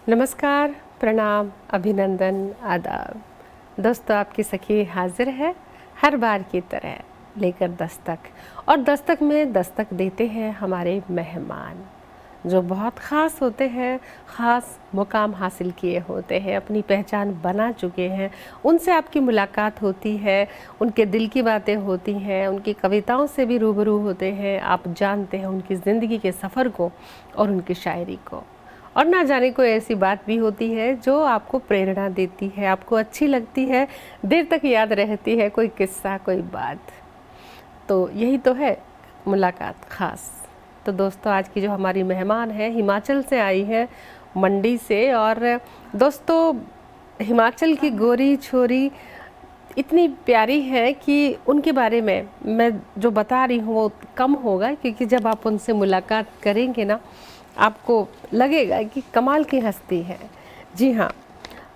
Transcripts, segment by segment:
नमस्कार, प्रणाम, अभिनंदन, आदाब। दोस्तों, आपकी सखी हाजिर है हर बार की तरह लेकर दस्तक। और दस्तक में दस्तक देते हैं हमारे मेहमान जो बहुत ख़ास होते हैं, ख़ास मुकाम हासिल किए होते हैं, अपनी पहचान बना चुके हैं। उनसे आपकी मुलाकात होती है, उनके दिल की बातें होती हैं, उनकी कविताओं से भी रूबरू होते हैं। आप जानते हैं उनकी ज़िंदगी के सफ़र को और उनकी शायरी को। और ना जाने कोई ऐसी बात भी होती है जो आपको प्रेरणा देती है, आपको अच्छी लगती है, देर तक याद रहती है, कोई किस्सा, कोई बात। तो यही तो है मुलाकात ख़ास। तो दोस्तों, आज की जो हमारी मेहमान है हिमाचल से आई है, मंडी से। और दोस्तों, हिमाचल की गोरी छोरी इतनी प्यारी है कि उनके बारे में मैं जो बता रही हूँ वो कम होगा, क्योंकि जब आप उनसे मुलाकात करेंगे ना, आपको लगेगा कि कमाल की हस्ती है। जी हाँ,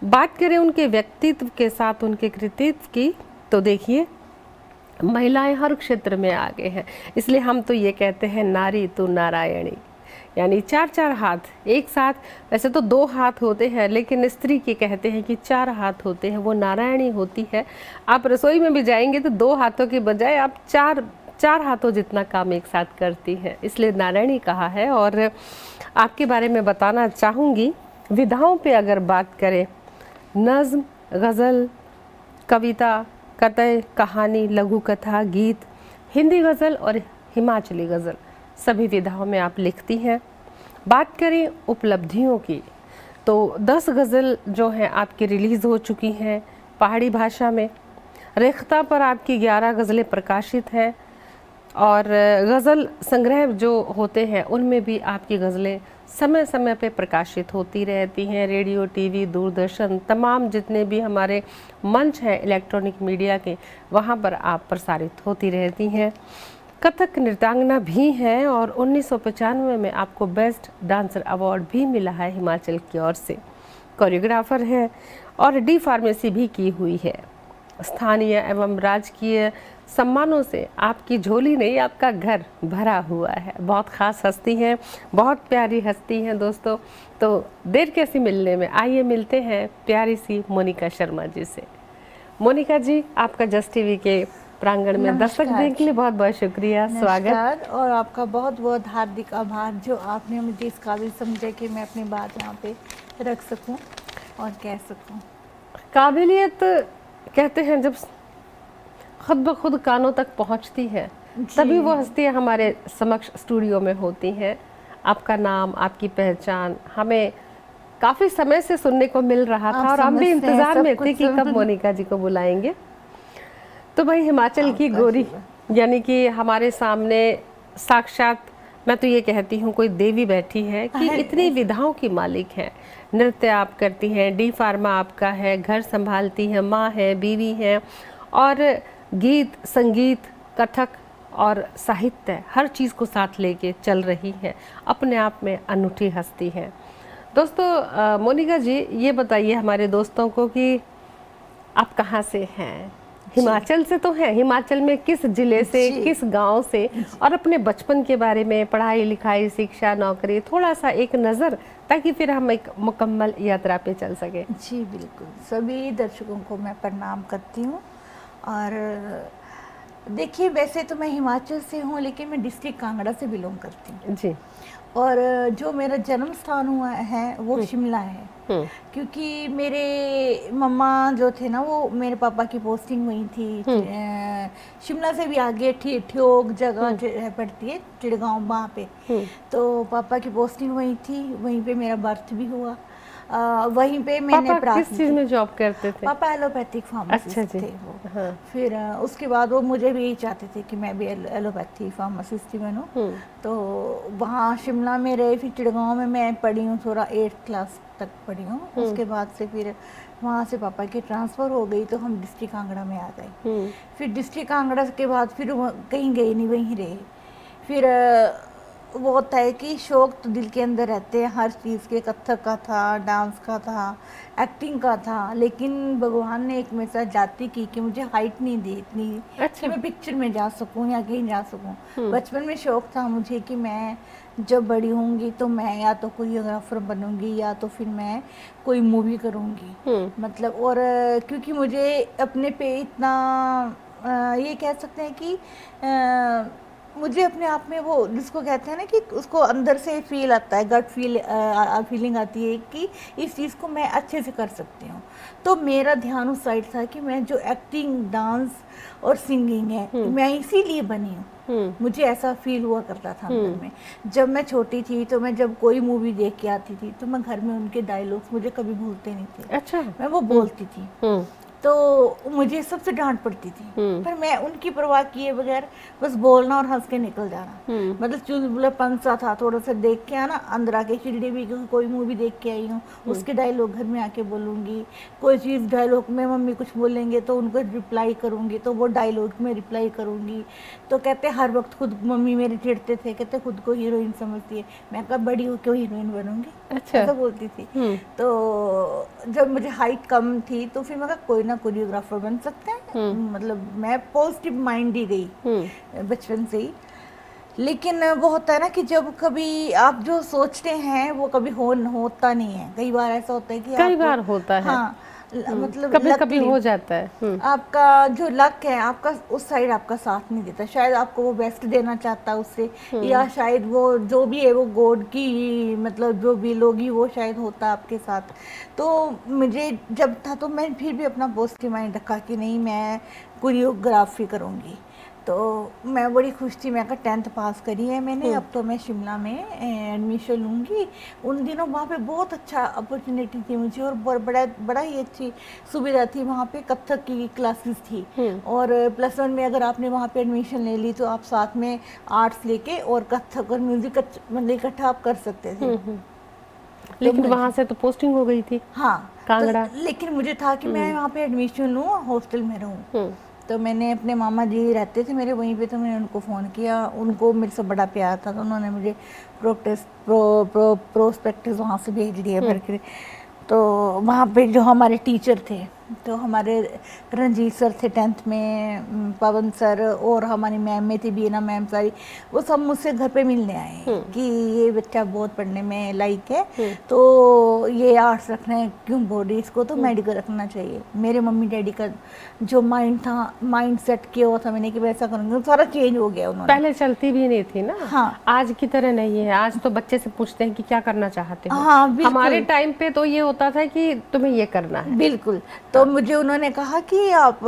बात करें उनके व्यक्तित्व के साथ उनके कृतित्व की, तो देखिए महिलाएं हर क्षेत्र में आगे हैं। इसलिए हम तो ये कहते हैं नारी तो नारायणी, यानी चार चार हाथ एक साथ। वैसे तो दो हाथ होते हैं, लेकिन स्त्री के कहते हैं कि चार हाथ होते हैं, वो नारायणी होती है। आप रसोई में भी जाएंगे तो दो हाथों की बजाय आप चार हाथों जितना काम एक साथ करती हैं, इसलिए नारायणी कहा है। और आपके बारे में बताना चाहूँगी, विधाओं पे अगर बात करें, नज़्म, गज़ल, कविता, कतय, कहानी, लघु कथा, गीत, हिंदी गज़ल और हिमाचली गज़ल, सभी विधाओं में आप लिखती हैं। बात करें उपलब्धियों की, तो 10 गज़ल जो हैं आपकी रिलीज़ हो चुकी हैं पहाड़ी भाषा में। रेख्ता पर आपकी 11 गज़लें प्रकाशित हैं। और गज़ल संग्रह जो होते हैं उनमें भी आपकी गज़लें समय समय पे प्रकाशित होती रहती हैं। रेडियो, टीवी, दूरदर्शन, तमाम जितने भी हमारे मंच हैं इलेक्ट्रॉनिक मीडिया के, वहाँ पर आप प्रसारित होती रहती हैं। कथक नृत्यांगना भी हैं और 1995 में आपको बेस्ट डांसर अवार्ड भी मिला है हिमाचल की ओर से। कोरियोग्राफर हैं और डी फार्मेसी भी की हुई है। स्थानीय एवं राजकीय सम्मानों से आपकी झोली नहीं, आपका घर भरा हुआ है। बहुत ख़ास हस्ती हैं, बहुत प्यारी हस्ती हैं दोस्तों। तो देर कैसी मिलने में, आइए मिलते हैं प्यारी सी मोनिका शर्मा जी से। मोनिका जी, आपका जस्ट टीवी के प्रांगण में दस्तक देने के लिए बहुत बहुत शुक्रिया, स्वागत। और आपका बहुत बहुत हार्दिक आभार जो आपने मुझे इस काबिल समझा कि मैं अपनी बात यहाँ पे रख सकूं और कह सकूं। काबिलियत कहते हैं जब खुद ब खुद कानों तक पहुँचती है, तभी वो हस्तियाँ हमारे समक्ष स्टूडियो में होती हैं। आपका नाम, आपकी पहचान हमें काफ़ी समय से सुनने को मिल रहा था और हम भी इंतज़ार में थे कि कब मोनिका जी को बुलाएंगे। तो भाई, हिमाचल की गोरी यानी कि हमारे सामने साक्षात, मैं तो ये कहती हूँ कोई देवी बैठी है कि इतनी विधाओं की मालिक है। नृत्य आप करती हैं, डी फार्मा आपका है, घर संभालती हैं, माँ है, बीवी है, और गीत, संगीत, कथक और साहित्य, हर चीज़ को साथ लेके चल रही है। अपने आप में अनूठी हस्ती है। दोस्तों, मोनिका जी ये बताइए हमारे दोस्तों को कि आप कहाँ से हैं? हिमाचल से तो हैं, हिमाचल में किस जिले से, किस गांव से, और अपने बचपन के बारे में, पढ़ाई लिखाई, शिक्षा, नौकरी, थोड़ा सा एक नज़र, ताकि फिर हम एक मुकम्मल यात्रा पे चल सके। जी बिल्कुल, सभी दर्शकों को मैं प्रणाम करती हूँ। और देखिए, वैसे तो मैं हिमाचल से हूँ, लेकिन मैं डिस्ट्रिक्ट कांगड़ा से बिलोंग करती हूँ जी। और जो मेरा जन्म स्थान हुआ है वो शिमला है, क्योंकि मेरे मम्मा जो थे ना, वो मेरे पापा की पोस्टिंग हुई थी शिमला से भी आगे ठियोग जगह पड़ती है, चिड़गांव, वहाँ पे। तो पापा की पोस्टिंग हुई थी, वहीं पे मेरा बर्थ भी हुआ। वहीं पे मैंने पापा किस चीज़ में जॉब करते थे? पापा एलोपैथिक फार्मासिस्ट थे वो। हाँ। फिर उसके बाद वो मुझे भी चाहते थे कि मैं भी एलोपैथी फार्मासिस्ट ही बनूं। तो वहाँ शिमला में रहे, फिर चिड़गांव में मैं पढ़ी हूँ, थोड़ा 8th क्लास तक पढ़ी हूँ। उसके बाद से फिर वहाँ से पापा की ट्रांसफ़र हो गई, तो हम डिस्ट्रिक्ट कांगड़ा में आ गए। फिर डिस्ट्रिक्ट कांगड़ा के बाद फिर कहीं गए नहीं, वहीं रहे। फिर वो होता है कि शौक तो दिल के अंदर रहते हैं हर चीज़ के, कथक का था, डांस का था, एक्टिंग का था, लेकिन भगवान ने एक मेरे साथ जाती की कि मुझे हाइट नहीं दी इतनी कि अच्छा। मैं पिक्चर में जा सकूं या कहीं जा सकूं। बचपन में शौक था मुझे कि मैं जब बड़ी होंगी तो मैं या तो कोरियोग्राफर बनूंगी या तो फिर मैं कोई मूवी करूंगी। मतलब और क्योंकि मुझे अपने पे इतना ये कह सकते हैं कि मुझे अपने आप में वो जिसको कहते हैं ना कि उसको अंदर से फील आता है, गट फीलिंग आती है कि इस चीज़ को मैं अच्छे से कर सकती हूँ। तो मेरा ध्यान उस साइड था कि मैं जो एक्टिंग, डांस और सिंगिंग है मैं इसीलिए बनी हूँ। मुझे ऐसा फील हुआ करता था अंदर में। जब मैं छोटी थी तो मैं जब कोई मूवी देख के आती थी तो मैं घर में उनके डायलॉग्स मुझे कभी भूलते नहीं थे। अच्छा। मैं वो बोलती थी तो मुझे सबसे डांट पड़ती थी, पर मैं उनकी परवाह किए बगैर बस बोलना और हंस के निकल जाना। मतलब चुलबुलापन सा था, थोड़ा सा देख के आना, अंदर आके चिड़ी भी क्योंकि कोई मूवी देख के आई हूँ उसके डायलॉग घर में आके बोलूँगी। कोई चीज़ डायलॉग में मम्मी कुछ बोलेंगे तो उनको रिप्लाई करूँगी, तो वो डायलॉग में रिप्लाई करूँगी। तो कहते हर वक्त खुद मम्मी मेरे चिढ़ते थे, कहते खुद को हीरोइन समझती है। मैं कहा बड़ी होकर हीरोइन बनूंगी, अच्छा। ऐसा बोलती थी। तो जब मुझे हाइट कम थी तो फिर मैं कहा कोई ना कोरियोग्राफर बन सकते हैं। मतलब मैं पॉजिटिव माइंड ही गई बचपन से ही। लेकिन वो होता है ना कि जब कभी आप जो सोचते हैं वो कभी होता नहीं है। कई बार ऐसा होता है कि कई बार होता है। हाँ मतलब कभी कभी हो जाता है। आपका जो लक है आपका उस साइड आपका साथ नहीं देता। शायद आपको वो बेस्ट देना चाहता है उससे, या शायद वो जो भी है वो गॉड की मतलब जो भी लोगी वो शायद होता आपके साथ। तो मुझे जब था तो मैं फिर भी अपना पॉजिटिव माइंड रखा कि नहीं मैं कोरियोग्राफी करूँगी। तो मैं बड़ी खुश थी। मैं कहा 10th पास करी है मैंने, अब तो मैं शिमला में एडमिशन लूँगी। उन दिनों वहाँ पे बहुत अच्छा अपॉर्चुनिटी थी मुझे और बड़ा ही अच्छी सुविधा थी। वहाँ पे कथक की क्लासेस थी और +1 में अगर आपने वहाँ पे एडमिशन ले ली तो आप साथ में आर्ट्स लेके और कथक और म्यूजिक मतलब इकट्ठा आप कर सकते थे। लेकिन वहाँ से तो पोस्टिंग हो गई थी। हाँ कांगड़ा। तो, लेकिन मुझे था कि मैं वहाँ पे एडमिशन लूँ, हॉस्टल में रहूँ। तो मैंने अपने मामा जी रहते थे मेरे वहीं पे, तो मैंने उनको फ़ोन किया। उनको मेरे से बड़ा प्यार था तो उन्होंने मुझे प्रोस्पेक्टस वहाँ से भेज दिया भर के। तो वहाँ पे जो हमारे टीचर थे तो हमारे रंजीत सर थे 10th में, पवन सर और हमारी मैम में थी बीना मैम सारी, वो सब मुझसे घर पे मिलने आए कि ये बच्चा बहुत पढ़ने में लाइक है तो ये आर्ट्स रखना है क्यों बोल रही इसको, तो मेडिकल रखना चाहिए। मेरे मम्मी डैडी का जो माइंड था, माइंड सेट किया हुआ था मैंने कि वैसा करूँगी, सारा चेंज हो गया उन्होंने। पहले चलती भी नहीं थी ना। हाँ। आज की तरह नहीं है। आज तो बच्चे से पूछते हैं कि क्या करना चाहते हो। हाँ, हमारे टाइम पे तो ये होता था कि तुम्हें ये करना है। बिल्कुल। तो मुझे उन्होंने कहा कि आप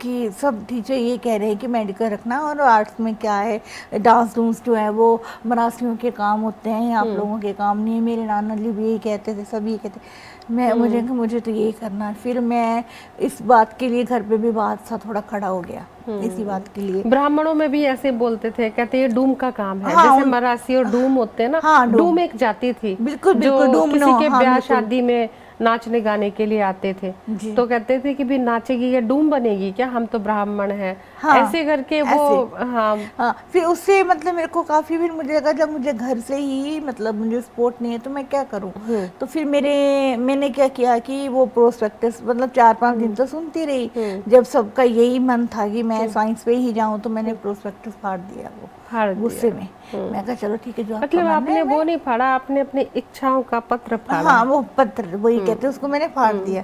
कि सब टीचर ये कह रहे हैं कि मेडिकल रखना, और आर्ट्स में क्या है, डांस डूंस जो है वो मरासियों के काम होते हैं, आप लोगों के काम नहीं है। मेरे नाना जी भी यही कहते थे, सब यही कहते। मुझे तो यही करना है। फिर मैं इस बात के लिए घर पे भी बात सा थोड़ा खड़ा हो गया इसी बात के लिए। ब्राह्मणों में भी ऐसे बोलते थे, कहते ये डूम का काम है। हाँ, जैसे मरासी और डूम होते हैं ना। हाँ, डूम एक जाति थी बिल्कुल जो डूम किसी के हाँ, ब्याह शादी में नाचने गाने के लिए आते थे। तो कहते थे कि भी नाचेगी या डूम बनेगी क्या, हम तो ब्राह्मण हैं। हाँ, ऐसे करके वो हाँ। फिर उससे मतलब मेरे को काफ़ी, फिर मुझे लगा जब मुझे घर से ही मतलब मुझे सपोर्ट नहीं है तो मैं क्या करूँ। तो फिर मैंने क्या किया कि वो प्रोस्पेक्टस मतलब 4-5 दिन तो सुनती रही। जब सबका यही मन था कि मैं साइंस पे ही जाऊँ तो मैंने प्रोस्पेक्टस फाड़ दिया वो गुस्से में। मैं कहा चलो ठीक है जो मतलब आपने वो नहीं फाड़ा, आपने अपनी इच्छाओं का पत्र फाड़ा। हाँ वो पत्र वही कहते हैं उसको, मैंने फाड़ दिया।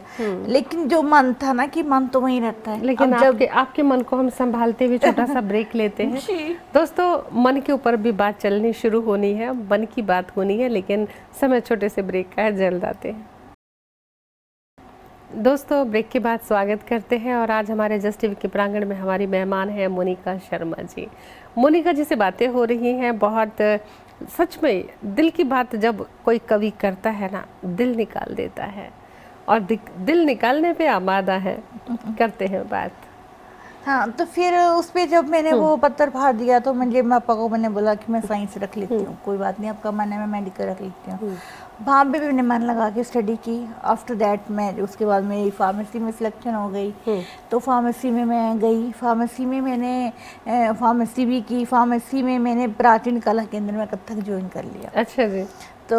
लेकिन जो मन था ना कि मन तो वहीं रहता है। लेकिन आपके मन को हम संभालते हुए छोटा सा ब्रेक लेते हैं। दोस्तों मन के ऊपर भी बात चलनी शुरू होनी है, मन की बात होनी है, लेकिन समय छोटे से ब्रेक का है, जल्द आते हैं। दोस्तों ब्रेक के बाद स्वागत करते हैं और आज हमारे जस्ट टीवी के प्रांगण में हमारी मेहमान है मोनिका शर्मा जी। मोनिका जी से बातें हो रही हैं, बहुत सच में दिल की बात जब कोई कवि करता है ना, दिल निकाल देता है और दिल निकालने पे आमादा है। करते हैं बात। हाँ तो फिर उस पर जब मैंने वो पत्थर फाड़ दिया तो मुझे पापा को मैंने बोला कि मैं साइंस रख लेती हूँ, कोई बात नहीं आपका मन है मैं मेडिकल रख लेती हूँ। वहाँ पे भी मैंने मन लगा के स्टडी की। आफ्टर दैट मैं उसके बाद मेरी फार्मेसी में सिलेक्शन हो गई, तो फार्मेसी में मैं गई। फार्मेसी में मैंने फार्मेसी भी की। फार्मेसी में मैंने प्राचीन कला केंद्र में कथक ज्वाइन कर लिया। अच्छा जी। तो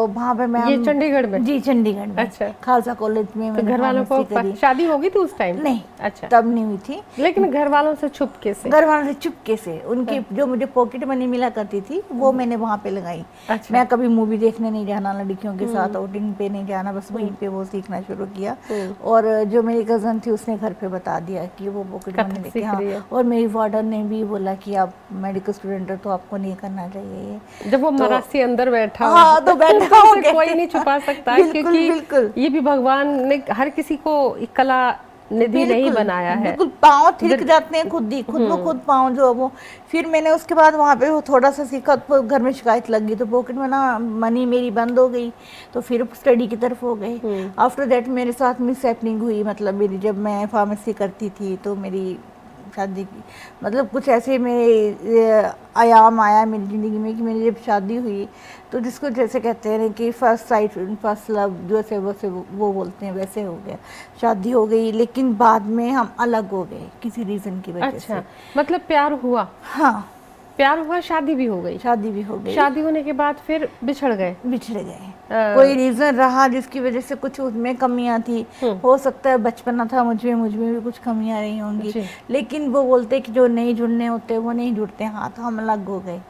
वहाँ पे मैं ये चंडीगढ़ में? जी चंडीगढ़ में। अच्छा। खालसा कॉलेज में तो मैंने घर वालों को करी। शादी हो गई थी उस टाइम? नहीं, अच्छा, तब नहीं हुई थी। लेकिन घर वालों से चुपके से? घर वालों से चुपके से उनकी जो मुझे पॉकेट मनी मिला करती थी वो मैंने वहाँ पे लगाई। अच्छा। मैं कभी मूवी देखने नहीं जाना, लड़कियों के साथ आउटिंग पे नहीं जाना, बस वहीं पे वो सीखना शुरू किया। और जो मेरी कजन थी उसने घर पे बता दिया कि वो पॉकेट मनी लेके। हाँ, और मेरी वार्डन ने भी बोला कि आप मेडिकल स्टूडेंट हो तो आपको नहीं करना चाहिए ये। जब वो मरासी अंदर बैठा हाँ, तो बैठा हो कोई नहीं छुपा सकता, क्योंकि ये भी भगवान ने हर किसी को एक कला निधि नहीं बनाया है। बिल्कुल, पाँव थिरक जाते हैं खुद ही, खुद ब खुद पाँव जो वो। फिर मैंने उसके बाद वहाँ पे वो थोड़ा सा सीखा, तो घर में शिकायत लग गई, तो पॉकेट में ना मनी मेरी बंद हो गई, तो फिर स्टडी की तरफ हो गए। आफ्टर दैट मेरे साथ मिस हैपनिंग हुई, मतलब मेरी जब मैं फार्मेसी करती थी तो मेरी शादी की, मतलब कुछ ऐसे मेरे आयाम आया मेरी ज़िंदगी में कि मेरी जब शादी हुई तो जिसको जैसे कहते हैं कि फर्स्ट साइट फर्स्ट लव जैसे वैसे वो बोलते हैं, वैसे हो गया। शादी हो गई, लेकिन बाद में हम अलग हो गए किसी रीज़न की वजह से। मतलब प्यार हुआ? हाँ, प्यार हुआ, शादी भी हो गई? शादी भी हो गई। शादी होने के बाद फिर बिछड़ गए? बिछड़ गए। कोई रीज़न रहा जिसकी वजह से कुछ उसमें कमियां थी। हो सकता है बचपना था, मुझमें भी कुछ कमियां रही होंगी, लेकिन वो बोलते कि जो नहीं जुड़ने होते वो नहीं जुड़ते। हाँ, तो हम अलग हो गए।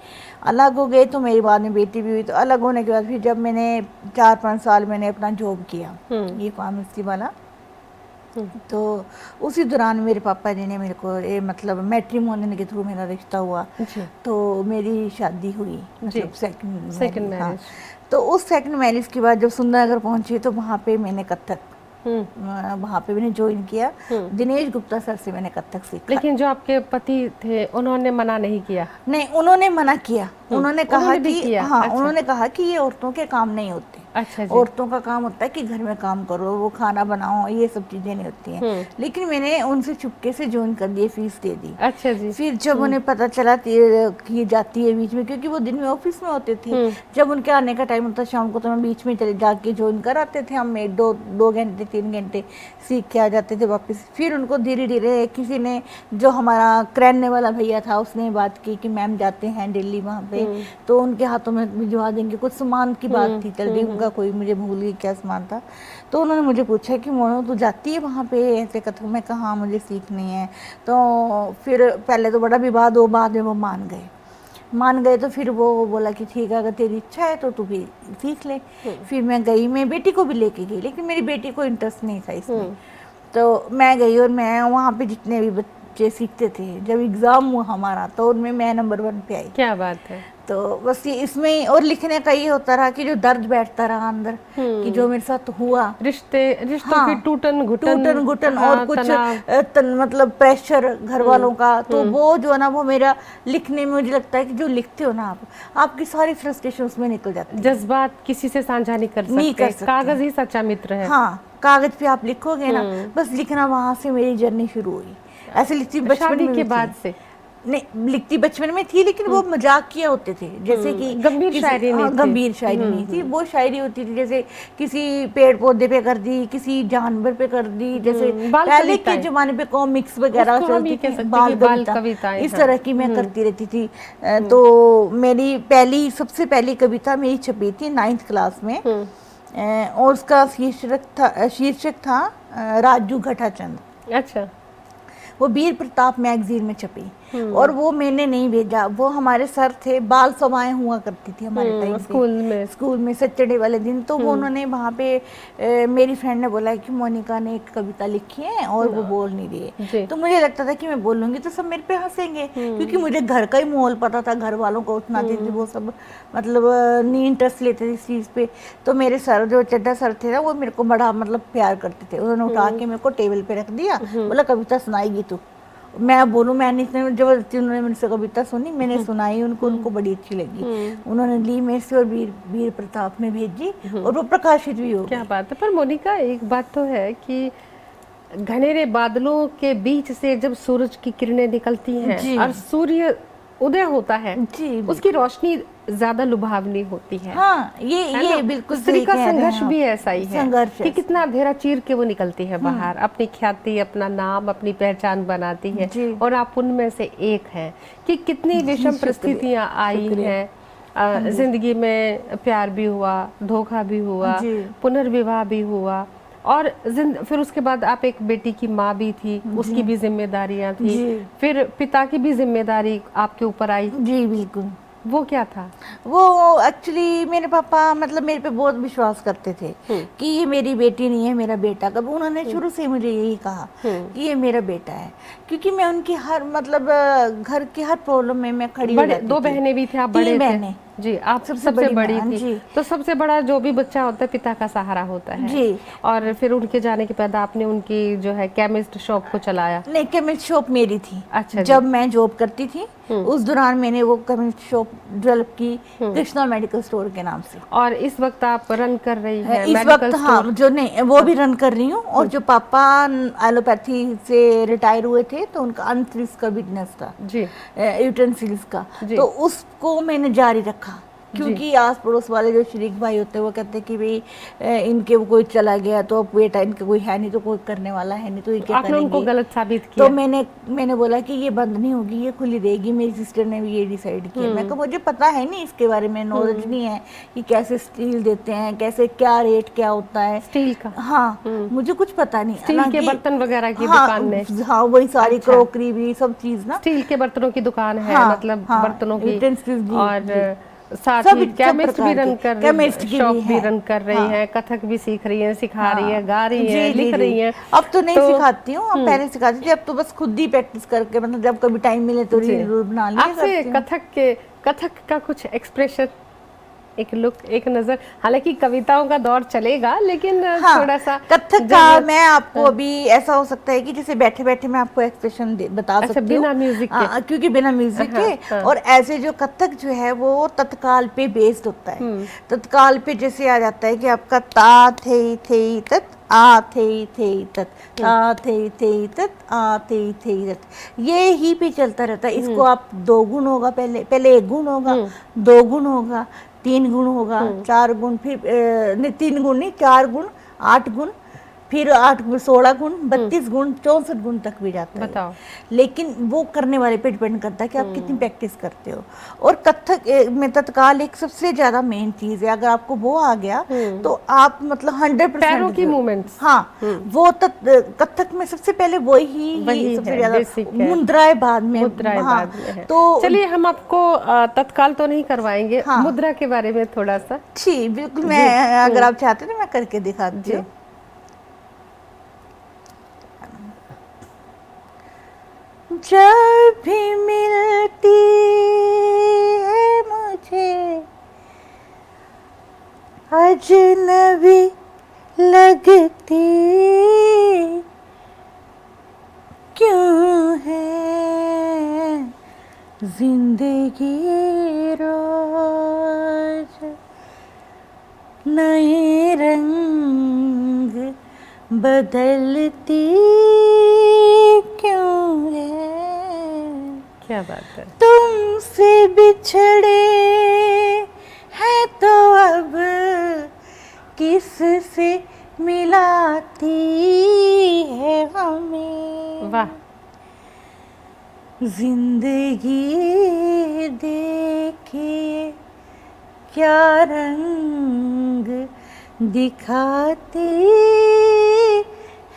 अलग हो गए तो मेरी बाद में बेटी भी हुई। तो अलग होने के बाद फिर जब मैंने 4-5 साल मैंने अपना जॉब किया ये फार्मेसी वाला, तो उसी दौरान मेरे पापा जी ने मेरे को मतलब मैट्रिमोनियल के थ्रू मेरा रिश्ता हुआ, तो मेरी शादी हुई, मतलब सेकंड मैरिज। हाँ, तो उस सेकंड मैरिज के बाद जब सुंदरनगर पहुंची तो वहाँ पे मैंने कथक वहाँ पे मैंने ज्वाइन किया। दिनेश गुप्ता सर से मैंने कथक सीखा। लेकिन जो आपके पति थे उन्होंने मना नहीं किया? नहीं, उन्होंने मना किया। उन्होंने कहा कि हाँ, अच्छा। उन्होंने कहा कि ये औरतों के काम नहीं होते। अच्छा जी। औरतों का काम होता है कि घर में काम करो, वो खाना बनाओ, ये सब चीजें नहीं होती हैं। लेकिन मैंने उनसे चुपके से ज्वाइन कर दिए, फीस दे दी। अच्छा जी। फिर जब उन्हें पता चला कि जाती है बीच में, क्योंकि वो दिन में ऑफिस में होते थे, जब उनके आने का टाइम होता शाम को, तो मैं बीच में चले जाके ज्वाइन कर आते थे। हम 2 घंटे 3 घंटे सीख के आ जाते थे वापस। फिर उनको धीरे धीरे किसी ने, जो हमारा करेन्ने वाला भैया था, उसने बात की कि मैम जाते हैं दिल्ली वहाँ पे, तो उनके हाथों में भिजवा देंगे। कुछ सामान की बात थी चल रही, उनका कोई, मुझे भूल गई क्या सामान था। तो उन्होंने मुझे पूछा कि मोनो तू जाती है वहाँ पे ऐसे कथक में? कहा मुझे सीखनी है। तो फिर पहले तो बड़ा विवाद हो, बाद में वो मान गए। तो फिर वो बोला कि ठीक है, अगर तेरी इच्छा है तो तू भी सीख ले। फिर मैं गई, मैं बेटी को भी लेके गई, लेकिन मेरी बेटी को इंटरेस्ट नहीं था इसमें। तो मैं गई और मैं वहाँ पे जितने भी बच्चे सीखते थे, जब एग्ज़ाम हुआ हमारा तो उनमें मैं नंबर 1 पे आई। क्या बात है। तो बस ये इसमें और लिखने का ये होता रहा कि जो दर्द बैठता रहा अंदर कि जो मेरे साथ हुआ, रिश्तों की टूटन घुटन और कुछ मतलब प्रेशर घर वालों का, तो वो जो है ना, वो मेरा लिखने में, मुझे लगता है कि जो लिखते हो ना आपकी सारी फ्रस्ट्रेशन उसमें निकल जाती है। जज्बात किसी से साझा नहीं कर सकते। कागज ही सच्चा मित्र है। हाँ, कागज पे आप लिखोगे ना, बस लिखना, वहां से मेरी जर्नी शुरू हुई। ऐसे लिखती बचपन के बाद से नहीं, लिखती बचपन में थी, लेकिन वो मजाकिया होते थे, जैसे कि गंभीर शायरी नहीं थी। वो शायरी होती थी जैसे किसी पेड़ पौधे पे कर दी, किसी जानवर पे कर दी, जैसे पहले के जमाने पे कॉमिक्स वगैरह चलती थी, बाल कविता, इस तरह की मैं करती रहती थी। तो मेरी सबसे पहली कविता मेरी छपी थी 9th क्लास में, और उसका शीर्षक था राजू घटाचंद। अच्छा। वो वीर प्रताप मैगजीन में छपी, और वो मैंने नहीं भेजा, वो हमारे सर थे, बाल सभाएं हुआ करती थी हमारे टाइम स्कूल में सैटरडे वाले दिन। तो वो उन्होंने वहाँ पे मेरी फ्रेंड ने बोला कि मोनिका ने एक कविता लिखी है और वो बोल नहीं रही है। तो मुझे लगता था कि मैं बोलूँगी तो सब मेरे पे हंसेंगे, क्योंकि मुझे घर का ही माहौल पता था, घर वालों को उतना थी, वो सब मतलब नहीं इंटरेस्ट लेते थे इस चीज़ पे। तो मेरे सर, जो चड्डा सर थे ना, वो मेरे को बड़ा मतलब प्यार करते थे। उन्होंने उठा के मेरे को टेबल पे रख दिया, बोला कविता सुनाएगी तू। मैं बोलूँ, मैंने जबरदस्ती, उन्होंने मेरे से कविता सुनी, मैंने सुनाई उनको बड़ी अच्छी लगी। उन्होंने ली मेरे से और वीर प्रताप में भेजी, और वो प्रकाशित भी हो गई। क्या बात है। पर मोनिका, एक बात तो है कि घनेरे बादलों के बीच से जब सूरज की किरणें निकलती हैं और सूर्य उदय होता है, उसकी रोशनी ज्यादा लुभावनी होती है। हाँ, है ये ना? बिल्कुल स्त्री सही का कह रहे हैं संघर्ष आप। भी ऐसा ही है संघर्ष कि है। कितना अंधेरा चीर के वो निकलती है बाहर, अपनी ख्याति, अपना नाम, अपनी पहचान बनाती है। जी। और आप उनमें से एक हैं कि कितनी विषम शुक्रिया, परिस्थितियां आई शुक्रिया। हैं। जिंदगी में प्यार भी हुआ, धोखा भी हुआ, जी। पुनर्विवाह भी हुआ, और फिर उसके बाद आप एक बेटी की माँ भी थी, उसकी भी जिम्मेदारियां थी, जी। फिर पिता की भी जिम्मेदारी आपके ऊपर आई। जी बिल्कुल। वो क्या था? वो एक्चुअली मेरे पापा मतलब मेरे पे बहुत विश्वास करते थे कि ये मेरी बेटी नहीं है, मेरा बेटा। कब उन्होंने शुरू से मुझे यही कहा कि ये मेरा बेटा है, क्योंकि मैं उनकी हर मतलब घर की हर प्रॉब्लम में मैं खड़ी हो जाती दो थी। बहनें भी थी, आप बड़े 3 थे बहनें। जी, आप सबसे सबसे बड़ी बड़ी मैं, थी। जी। तो सबसे बड़ा जो भी बच्चा होता है पिता का सहारा होता है। जी। और फिर उनके जाने के बाद आपने उनकी जो है केमिस्ट शॉप को चलाया। नहीं, केमिस्ट शॉप मेरी थी। अच्छा जी। जब मैं जॉब करती थी उस दौरान मैंने वो केमिस्ट शॉप डेवलप की कृष्णा मेडिकल स्टोर के नाम से। और इस वक्त आप रन कर रही हैं इस मेडिकल वक्त हाँ, जो नहीं वो भी रन कर रही हूँ। और जो पापा एलोपैथी से रिटायर हुए थे तो उनका अंतरिक्ष का बिजनेस था जी यूटेंसिल्स का, जी। तो उसको मैंने जारी रखा। क्योंकि आस पड़ोस वाले जो शरीक भाई होते हैं वो कहते हैं कि भाई इनके वो कोई चला गया तो अब बेटा इनका कोई है नहीं, तो कोई करने वाला है नहीं, तो ये क्या आपने उनको करेंगे। गलत साबित किया। तो मैंने बोला कि ये बंद नहीं होगी, ये खुली रहेगी। मेरी सिस्टर ने भी ये डिसाइड किया। मैं कहा मुझे पता है नहीं इसके बारे में, नॉलेज नहीं है कि कैसे स्टील देते हैं, कैसे क्या रेट क्या होता है स्टील का। हाँ, मुझे कुछ पता नहीं। स्टील के बर्तन वगैरह की हाँ, दुकान में। हाँ वही सारी अच्छा। क्रॉकरी भी सब चीज ना। स्टील के बर्तनों की दुकान है। हाँ, मतलब हाँ, बर्तनों की। utensils जी, और साथ सब ही केमिस्ट भी प्रकार रन के। कर केमिस्ट रही, की शॉप भी भी है। रन कर रही हाँ। हैं, कथक भी सीख रही हैं, सिखा रही हाँ। हैं, गा रही जी, हैं, जी, लिख जी। रही हैं। अब तो नहीं सिखाती हूँ, अब पहले सिखाती थी, अब तो बस खुद ही प्रैक्टिस करके मतलब जब कभी टाइम मिले तो रील बना लिया आपसे करती हूँ। कथक का कुछ एक्सप्रेशन, एक लुक, एक नजर, हालांकि कविताओं का दौर चलेगा लेकिन हाँ, थोड़ा सा कथक का मैं आपको अभी ऐसा हो सकता है कि जैसे बैठे बैठे मैं आपको एक्सप्रेशन बता सकती हूँ बिना म्यूजिक के। क्योंकि बिना म्यूजिक के। और ऐसे जो कथक जो है वो तत्काल पे बेस्ड होता है। तत्काल पे जैसे आ जाता है कि आपका ता थे तत आ थे तत ता थे तत आ थे तत, ये ही पे चलता रहता है। इसको आप 2 गुण होगा, पहले 1 गुण होगा, 2 गुण होगा, 3 गुण होगा, 4 गुण, फिर नहीं 3 गुण नहीं 4 गुण, 8 गुण, फिर 8 गुण 16 गुण, 32 गुण, 64 गुण तक भी जाता है। बताओ। लेकिन वो करने वाले पे डिपेंड करता है कि आप कितनी प्रैक्टिस करते हो। और कथक में तत्काल एक सबसे ज्यादा मेन चीज है, अगर आपको वो आ गया तो आप मतलब 100% पैरों की मूवमेंट्स। हाँ, वो कथक में सबसे पहले वही सबसे ज्यादा मुद्राएं बाद में। हाँ, तो चलिए हम आपको तत्काल तो नहीं करवाएंगे। हाँ, मुद्रा के बारे में थोड़ा सा। जी बिल्कुल, मैं अगर आप चाहते तो मैं करके दिखाती हूँ। जब भी मिलती है मुझे अजनबी लगती क्यों है जिंदगी रोज नए रंग बदलती क्यों है। क्या बात है। तुमसे बिछड़े हैं तो अब किससे मिलाती है हमें। वाह। जिंदगी देखिए क्या रंग दिखाती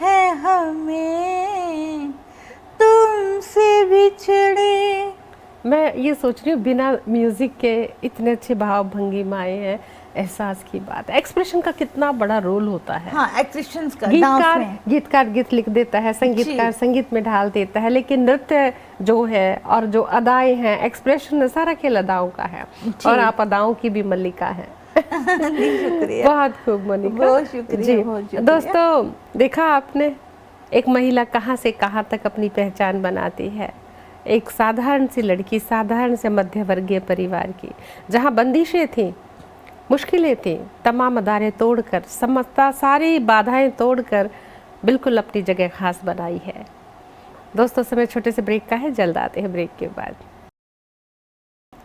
है हमें तुमसे बिछड़े। मैं ये सोच रही हूँ बिना म्यूजिक के इतने अच्छे भाव भंगिमाएं हैं, एहसास की बात है। एक्सप्रेशन का कितना बड़ा रोल होता है। हाँ, एक्सप्रेशंस का। गीतकार गीत लिख देता है, संगीतकार संगीत में ढाल देता है, लेकिन नृत्य जो है और जो अदाएं हैं, एक्सप्रेशन सारा खेल अदाओं का है। और आप अदाओं की भी मल्लिका है। शुक्रिया, बहुत खूब मोनिका, बहुत शुक्रिया, बहुत शुक्रिया। दोस्तों, देखा आपने एक महिला कहाँ से कहाँ तक अपनी पहचान बनाती है। एक साधारण सी लड़की, साधारण से मध्य वर्गीय परिवार की, जहाँ बंदिशें थी, मुश्किलें थी, तमाम अदारे तोड़कर, समस्ता सारी बाधाएं तोड़कर बिल्कुल अपनी जगह खास बनाई है। दोस्तों, समय छोटे से ब्रेक का है, जल्द आते हैं ब्रेक के बाद।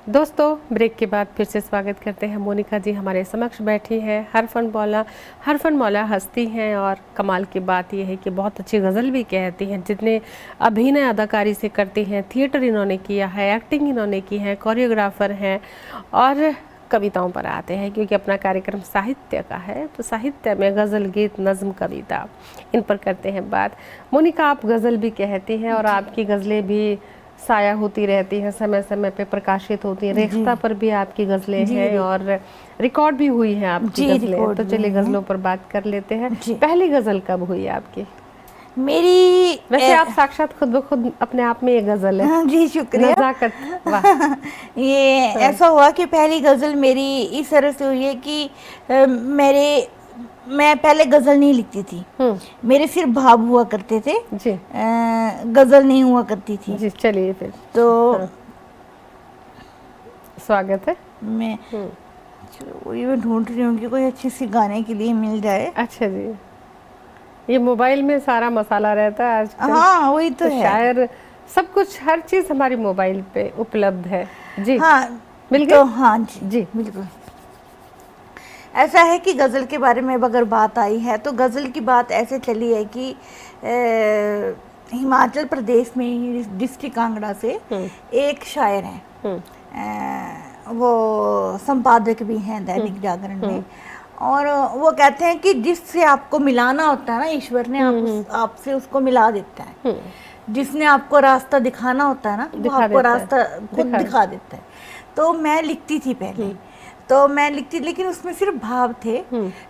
दोस्तों ब्रेक के बाद फिर से स्वागत करते हैं। मोनिका जी हमारे समक्ष बैठी हैं। हरफन मौला हस्ती हैं और कमाल की बात यह है कि बहुत अच्छी गज़ल भी कहती हैं। जितने अभिनय अदाकारी से करती हैं, थिएटर इन्होंने किया है, एक्टिंग इन्होंने की है, कोरियोग्राफर हैं और कविताओं पर आते हैं क्योंकि अपना कार्यक्रम साहित्य का है। तो साहित्य में गज़ल, गीत, नज़्म, कविता इन पर करते हैं बात। मोनिका आप गज़ल भी कहती हैं और आपकी गज़लें भी साया होती रहती हैं, समय समय पे प्रकाशित होती हैं। रेख्ता पर भी आपकी गज़लें हैं और रिकॉर्ड भी हुई हैं आपकी गज़लें। तो चलिए गज़लों पर बात कर लेते हैं। पहली गज़ल कब हुई आपकी? मेरी वैसे आप साक्षात खुद ब खुद अपने आप में ये गज़ल है। हाँ जी, शुक्रिया। नज़ाकत, वाह। ये ऐसा हुआ कि पहली गज़ल मेरी इस तरह से हुई है कि मैं पहले गज़ल नहीं लिखती थी। मेरे सिर्फ भाव हुआ करते थे जी, गज़ल नहीं हुआ करती थी जी। चलिए फिर तो स्वागत है। मैं ढूंढ रही हूँ कि कोई अच्छी सी गाने के लिए मिल जाए। अच्छा जी, ये मोबाइल में सारा मसाला रहता है आजकल। हाँ वही तो है, शायर सब कुछ, हर चीज़ हमारी मोबाइल पे उपलब्ध है जी। हाँ मिल गई तो हाँ जी जी, बिल्कुल। ऐसा है कि गज़ल के बारे में अगर बात आई है तो गज़ल की बात ऐसे चली है कि हिमाचल प्रदेश में ही डिस्ट्रिक्ट कांगड़ा से एक शायर हैं, वो संपादक भी हैं दैनिक जागरण में, और वो कहते हैं कि जिससे आपको मिलाना होता है ना, ईश्वर ने आपसे उसको मिला देता है। जिसने आपको रास्ता दिखाना होता है ना, वो आपको रास्ता खुद दिखा देता है। तो मैं लिखती थी पहले, तो मैं लिखती, लेकिन उसमें सिर्फ भाव थे,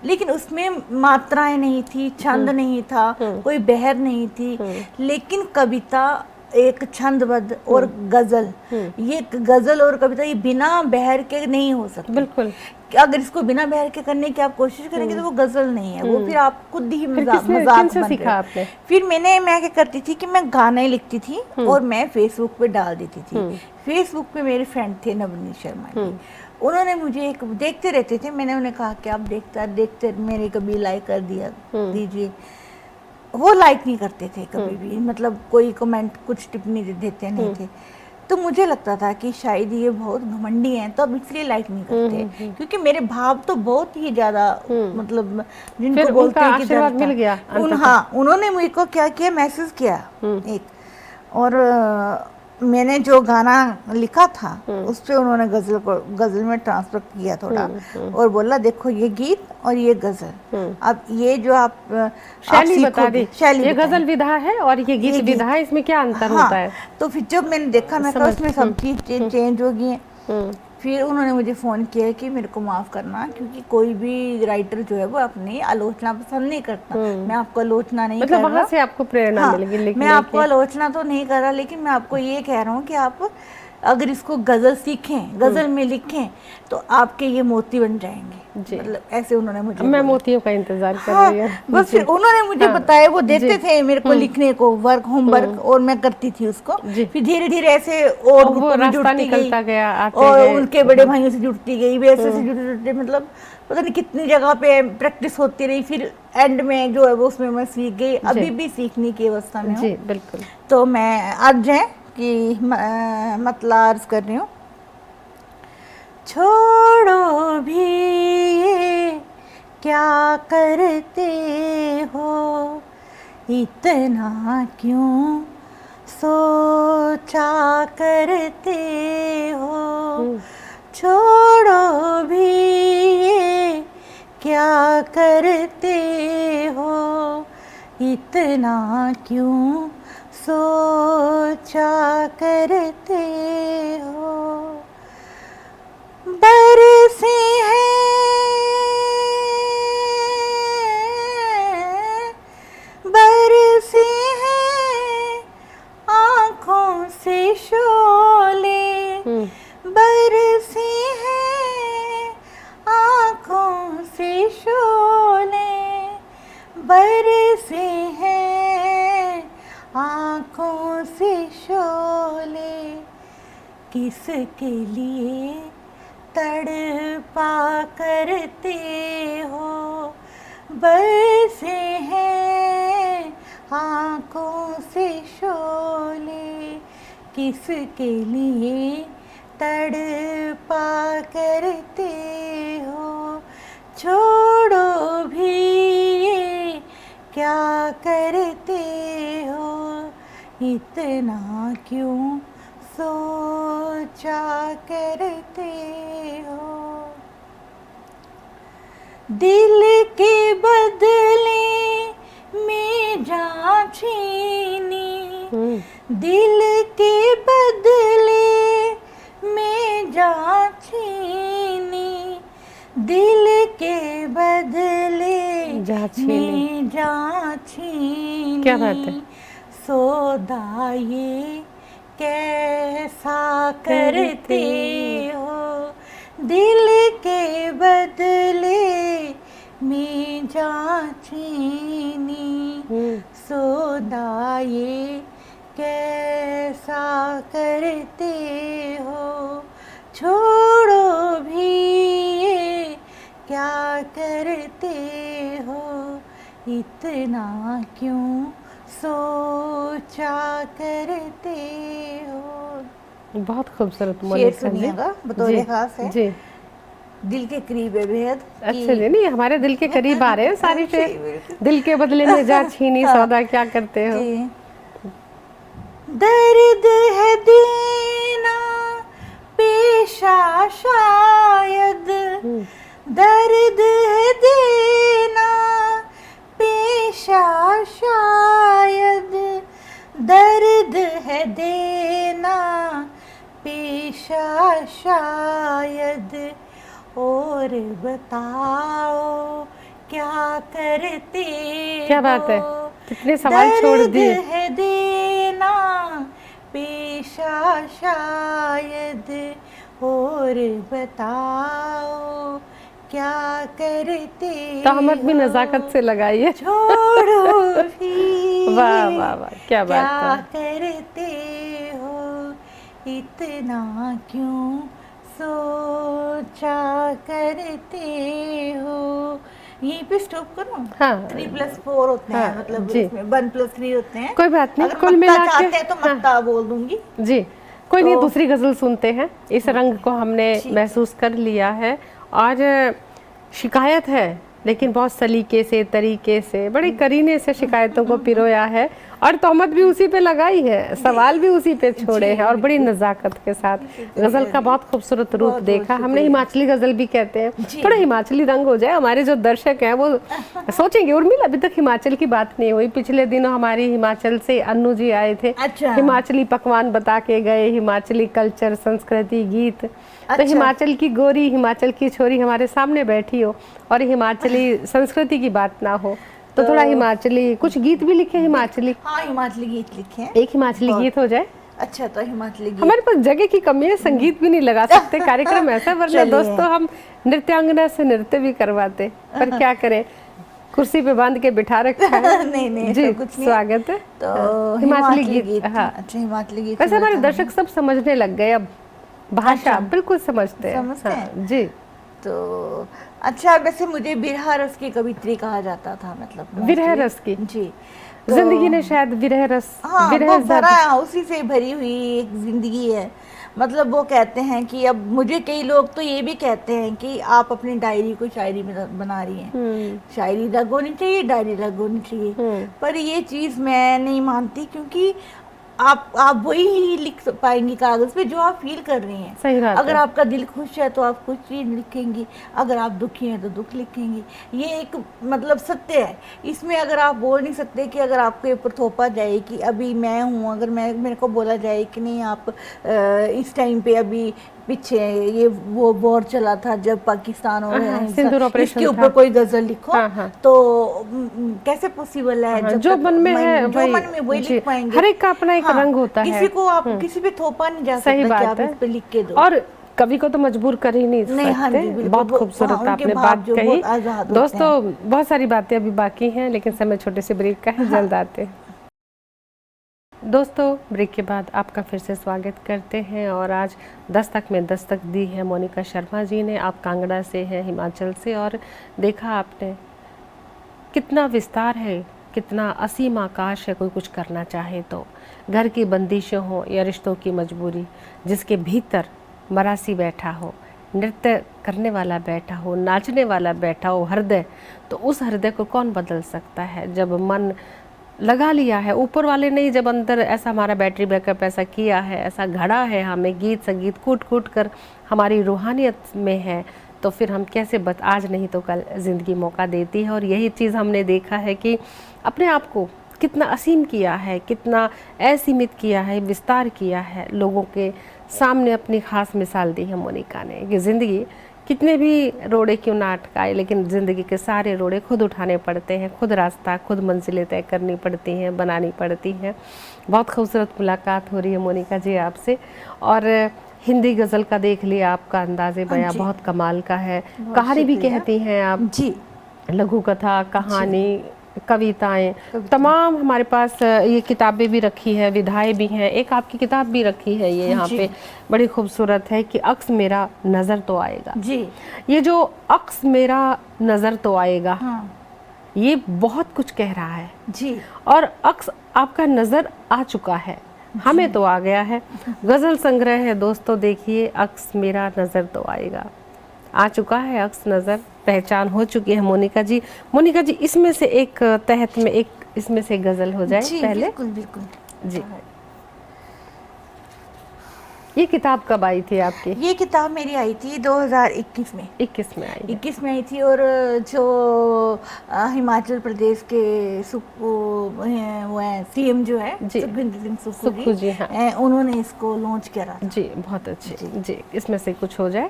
लेकिन उसमें मात्राएं नहीं थी, छंद नहीं था, कोई बहर नहीं थी। लेकिन कविता एक छंदबद्ध और गज़ल, ये गज़ल और कविता ये बिना बहर के नहीं हो सकती। बिल्कुल, अगर इसको बिना बहर के करने की आप कोशिश करेंगे तो वो गज़ल नहीं है, वो फिर आप खुद ही मजाक बन रहे। फिर मैं क्या करती थी कि मैं गाने लिखती थी और मैं फेसबुक पे डाल देती थी। फेसबुक पे मेरे फ्रेंड थे नवनीत शर्मा जी, उन्होंने मुझे एक देखते रहते थे, मैंने उन्हें कहा कि आप देखते मेरे कभी लाइक कर दिया दीजिए। वो लाइक नहीं करते थे कभी भी, मतलब कोई कमेंट कुछ टिप्पणी देते नहीं थे। तो मुझे लगता था कि शायद ये बहुत घमंडी हैं, तो अब इसलिए लाइक नहीं करते, क्योंकि मेरे भाव तो बहुत ही ज्यादा, मतलब जिनको बोलते हैं कि आशीर्वाद मिल गया। हाँ, उन्होंने मुझे को क्या किया, मैसेज किया एक, और मैंने जो गाना लिखा था उस पे उन्होंने गज़ल में ट्रांसफर किया थोड़ा, और बोला देखो ये गीत और ये गज़ल, अब ये जो आप शैली बता दी, ये गज़ल विधा है और ये गीत विधा है, इसमें क्या अंतर होता है? तो फिर जब मैंने देखा, मैं कहा उसमें सब चीज़ चेंज हो गई है। फिर उन्होंने मुझे फ़ोन किया कि मेरे को माफ़ करना, क्योंकि कोई भी राइटर जो है वो अपनी आलोचना पसंद नहीं करता। मैं आपको आलोचना नहीं कर रहा, वहाँ से आपको प्रेरणा मिलेगी लिखने की। मैं आपको आलोचना तो नहीं कर रहा, लेकिन मैं आपको ये कह रहा हूँ कि आप अगर इसको गज़ल सीखें, गज़ल में लिखें, तो आपके ये मोती बन जाएंगे। मतलब ऐसे उन्होंने मुझे, मैं मोतियों का इंतजार कर रही हूँ। बस फिर उन्होंने मुझे बताया, वो देते थे मेरे को लिखने को होमवर्क, और मैं करती थी उसको। फिर धीरे धीरे ऐसे और वो रास्ता निकलता गया, और उनके बड़े भाइयों से जुड़ती गई, वैसे से जुड़ते, मतलब पता नहीं कितनी जगह पे प्रैक्टिस होती रही। फिर एंड में जो है वो उसमें मैं सीख गई, अभी भी सीखने की अवस्था में हूँ। बिल्कुल। तो मैं आज है कि मतलब अर्ज कर रही हूँ, छोड़ो भी ये क्या करते हो, इतना क्यों सोचा करते हो, छोड़ो भी ये क्या करते हो, इतना क्यों सोचा करते हो। बरसे हैं आँखों से शोले, बरसे हैं आँखों से शोले, बरसे हैं आँखों से शोले, किसके लिए तड़पा करते हो, बरसे हैं आँखों से शोले, किसके लिए तड़पा करते हो, छोड़ो भी ये क्या करते हो, इतना क्यों सोचा करते हो। दिल के बदले में जान छीनी, दिल के बदले में जान छीनी, दिल के बदले में जान छीनी, क्या बात है। सौदा ये कैसा करते हो, दिल के बदले में जान छीनी, सौदा ये कैसा करते हो, छोड़ो भी ये क्या करते हो, इतना क्यों सोचा करते हो। बहुत खूबसूरत शेर मोनिका जी। सुनिएगा, बतौर खास है। जी दिल के करीब है बेहद। अच्छा जी, नहीं हमारे दिल के करीब आ रहे हैं सारे शेर। दिल के बदले में जा छीनी, सौदा क्या करते हो। दर्द है देना पेशा शायद, दर्द है देना पेशा शायद, दर्द है देना पेशा शायद, और बताओ क्या करते हो। क्या बात है, कितने सवाल छोड़ दिए। दर्द है देना पेशा शायद, और बताओ क्या करते तो हम अपनी नजाकत से लगाइए। छोड़ो भी वाह वाह वाह, क्या बात है। करते हो, इतना क्यों सोचा करते हो। यहीं पे स्टॉप करूं। हाँ 3+4 होते हैं, मतलब इसमें 1+3 होते हैं। कोई बात नहीं, अगर कुल मक्ता मिला के चाहते हैं तो मक्ता बोल दूंगी जी। कोई नहीं, दूसरी गजल सुनते हैं। इस रंग को हमने महसूस कर लिया है, और शिकायत है लेकिन बहुत सलीके से, तरीके से, बड़े करीने से शिकायतों को पिरोया है, और तोहमत भी उसी पे लगाई है, सवाल भी उसी पे छोड़े हैं, और बड़ी नज़ाकत के साथ गज़ल का बहुत खूबसूरत रूप देखा हमने। हिमाचली गज़ल भी कहते हैं, थोड़ा हिमाचली रंग हो जाए। हमारे जो दर्शक हैं वो सोचेंगे उर्मिला अभी तक हिमाचल की बात नहीं हुई। पिछले दिनों हमारी हिमाचल से अन्नू जी आए थे। अच्छा। हिमाचली पकवान बता के गए, हिमाचली कल्चर, संस्कृति, गीत। तो हिमाचल की गोरी, हिमाचल की छोरी हमारे सामने बैठी हो और हिमाचली संस्कृति की बात ना हो, तो थोड़ा हिमाचली कुछ गीत भी लिखे हिमाचली। हाँ हिमाचली गीत लिखे हैं। एक हिमाचली गीत हो जाए। अच्छा, तो हिमाचली गीत। हमारे पास जगह की कमी है, संगीत भी नहीं लगा सकते कार्यक्रम ऐसा, वरना दोस्तों हम नृत्यांगना से नृत्य भी करवाते, पर क्या करें, कुर्सी पे बांध के बिठा रखा है। नहीं नहीं जी, तो कुछ नहीं। स्वागत है। तो हिमाचली गीत। हाँ अच्छा, हिमाचली गीत। वैसे हमारे दर्शक सब समझने लग गए अब, भाषा बिल्कुल समझते हैं। जी तो अच्छा, वैसे मुझे बिरहा रस की कवित्री कहा जाता था, मतलब विरह रस की। जी, जिंदगी ने शायद विरह रस, हाँ विरह वो भरा, उसी से भरी हुई एक जिंदगी है। मतलब वो कहते हैं कि अब मुझे कई लोग तो ये भी कहते हैं कि आप अपनी डायरी को शायरी में बना रही हैं। शायरी रग होनी चाहिए, डायरी रग होनी चाहिए, पर ये चीज़ मैं नहीं मानती, क्योंकि आप वही ही लिख पाएंगी कागज पे जो आप फील कर रही हैं। सही बात अगर है। आपका दिल खुश है तो आप कुछ चीज लिखेंगी, अगर आप दुखी हैं तो दुख लिखेंगी। ये एक मतलब सत्य है। इसमें अगर आप बोल नहीं सकते कि अगर आपके ऊपर थोपा जाए कि अभी मैं हूँ, अगर मेरे को बोला जाए कि नहीं आप इस टाइम पे अभी पीछे ये वो वॉर चला था जब पाकिस्तान और सिंदूर ऑपरेशन इसके ऊपर कोई गजल लिखो, तो कैसे पॉसिबल है? जब जो मन में है, जो मन में वही लिख पाएंगे। हर एक का अपना एक रंग होता है, किसी को आप किसी पे थोपा नहीं जा सकता कि आप इस पे लिख के दो, और कवि को तो मजबूर कर ही नहीं सकते। बहुत खूबसूरत आपने बात कही दोस्तों। बहुत सारी बातें अभी बाकी हैं, लेकिन समय छोटे से ब्रेक का है, जल्द आते हैं। दोस्तों ब्रेक के बाद आपका फिर से स्वागत करते हैं, और आज दस्तक में दस्तक दी है मोनिका शर्मा जी ने। आप कांगड़ा से हैं, हिमाचल से, और देखा आपने कितना विस्तार है, कितना असीम आकाश है कोई कुछ करना चाहे तो। घर की बंदिशें हों या रिश्तों की मजबूरी, जिसके भीतर मरासी बैठा हो, नृत्य करने वाला बैठा हो, नाचने वाला बैठा हो, हृदय, तो उस हृदय को कौन बदल सकता है? जब मन लगा लिया है ऊपर वाले ने, जब अंदर ऐसा हमारा बैटरी बैकअप ऐसा किया है, ऐसा घड़ा है हमें, गीत संगीत कूट कूट कर हमारी रूहानियत में है, तो फिर हम कैसे आज नहीं तो कल ज़िंदगी मौका देती है। और यही चीज़ हमने देखा है कि अपने आप को कितना असीम किया है, कितना असीमित किया है, विस्तार किया है, लोगों के सामने अपनी खास मिसाल दी है मोनिका ने कि ज़िंदगी कितने भी रोड़े क्यों ना अटकाए, लेकिन ज़िंदगी के सारे रोड़े खुद उठाने पड़ते हैं, खुद रास्ता, खुद मंजिलें तय करनी पड़ती हैं, बनानी पड़ती हैं। बहुत खूबसूरत मुलाकात हो रही है मोनिका जी आपसे। और हिंदी गज़ल का देख लिया, आपका अंदाज़े बयां बहुत कमाल का है, कहानी भी कहती हैं आप जी, लघु कथा, कहानी, कविताएं, तमाम हमारे पास ये किताबें भी रखी है, विधाएं भी हैं, एक आपकी किताब भी रखी है ये यहाँ पे बड़ी खूबसूरत है कि अक्स मेरा नज़र तो आएगा जी। ये जो अक्स मेरा नज़र तो आएगा, हाँ। ये बहुत कुछ कह रहा है जी। और अक्स आपका नज़र आ चुका है, हमें तो आ गया है। गज़ल संग्रह है दोस्तों, देखिए अक्स मेरा नज़र तो आएगा, आ चुका है अक्स नज़र, पहचान हो चुकी है मोनिका जी। मोनिका जी, इसमें से एक तहत में एक इसमें से गज़ल हो जाए जी, पहले। बिल्कुल बिल्कुल जी। ये किताब कब आई थी आपकी? ये किताब मेरी आई थी 2021 में। 21 में आई? 21 में आई थी। और जो हिमाचल प्रदेश के वो हैं सीएम जो है सुखविंदर सिंह सुक्खू जी, हाँ, उन्होंने इसको लॉन्च करा था। जी, बहुत अच्छे जी। इसमें से कुछ हो जाए।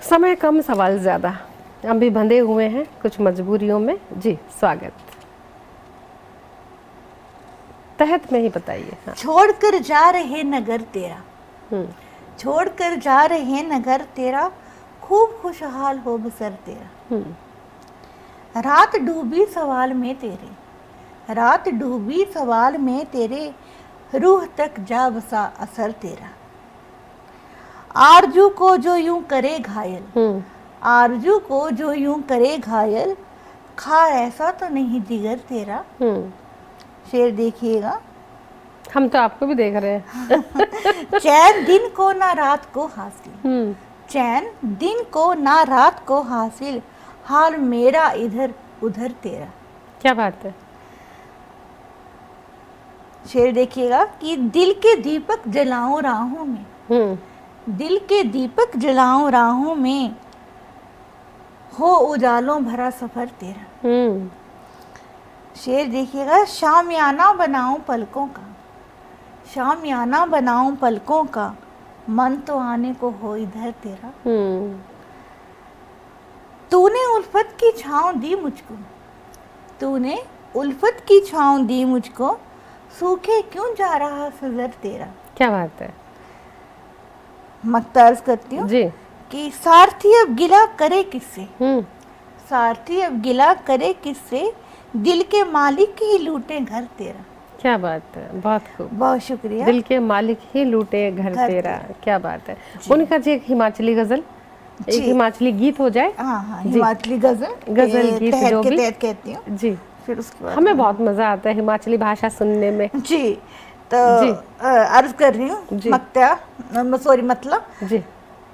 समय कम, सवाल ज़्यादा, हम भी बंधे हुए हैं कुछ मजबूरियों में। जी, स्वागत। तहत में ही बताइए। हाँ। छोड़कर जा रहे नगर तेरा, छोड़कर जा रहे नगर तेरा, खूब खुशहाल हो बसर तेरा। रात डूबी सवाल में तेरे, रात डूबी सवाल में तेरे, रूह तक जा बसा असर तेरा। आरजू को जो यूं करे घायल, आरजू को जो यूं करे घायल, खा ऐसा तो नहीं जिगर तेरा। शेर देखिएगा, हम तो आपको भी देख रहे हैं। चैन दिन को ना रात को हासिल, चैन दिन को ना रात को हासिल, हाल मेरा इधर उधर तेरा। क्या बात है। शेर देखिएगा कि दिल के दीपक जलाऊं राहों में, दिल के दीपक जलाऊं राहों में, हो उजालों भरा सफर तेरा। शेर देखिएगा, शामियाना बनाऊं पलकों का, शामियाना बनाऊं पलकों का, मन तो आने को हो इधर तेरा। तूने उल्फत की छांव दी मुझको, तूने उल्फत की छांव दी मुझको, सूखे क्यों जा रहा सजर तेरा। क्या बात है। मक्ता अर्ज करती हूँ जी कि सारथी अब गिला करे किससे, सारथी अब गिला करे किससे, दिल के मालिक ही लूटे घर तेरा। क्या बात है, बहुत खूब, बहुत शुक्रिया। दिल के मालिक ही लूटे घर तेरा, क्या बात है। मोनिका जी, एक हिमाचली गजल, एक हिमाचली गीत हो जाए। हाँ, हिमाचली गजल, गजल गीत जो भी कहती हूँ जी। फिर उसके बाद हमें बहुत मजा आता है हिमाचली भाषा सुनने में जी। तो अर्ज कर रही हूँ मक्ता, सॉरी मतलब जी।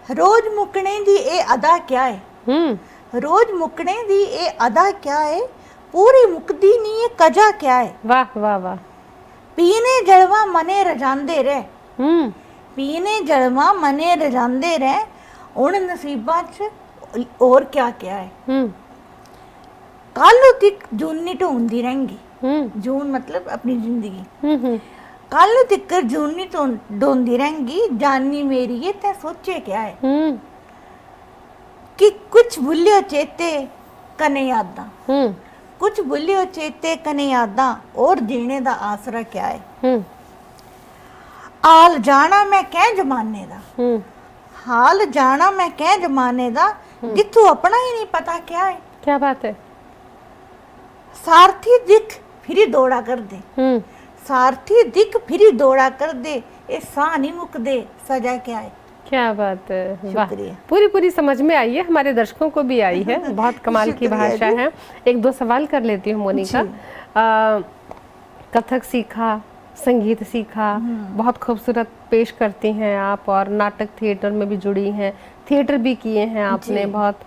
रोज मुकने दी ए अदा क्या है, रोज मुकने दी ए अदा क्या है, पूरी मुकदी नी ए कजा क्या है। वाह वाह वाह। पीने जलवा मने रजांदे रह, पीने जलवा मने रजांदे रह, उन नसीबा च और क्या क्या है। कालू तिक जूनी ढूंढती रहेंगी, जून मतलब अपनी जिंदगी, कालू तिकर जूनी तो ढूंढती रहेंगी, जानी मेरी ये तै सोचे क्या है। कि कुछ भूलियो चेते कने यादा, कुछ भूलियो चेते कने यादा, और जीने दा आसरा क्या है। आल जाना मैं कै जमाने दा, हाल जाना मैं कै जमाने दा, जिथू अपना ही नहीं पता क्या है। क्या बात है। सारथी दिख फिर दौड़ा कर दे, सारथी दिख फिर दौड़ा कर दे, ये सा नहीं मुक दे सजा क्या है। क्या बात है, वाह, पूरी पूरी समझ में आई है, हमारे दर्शकों को भी आई है। बहुत कमाल की भाषा है। एक दो सवाल कर लेती हूँ मोनिका। कथक सीखा, संगीत सीखा, बहुत खूबसूरत पेश करती हैं आप, और नाटक थिएटर में भी जुड़ी हैं, थिएटर भी किए हैं आपने बहुत।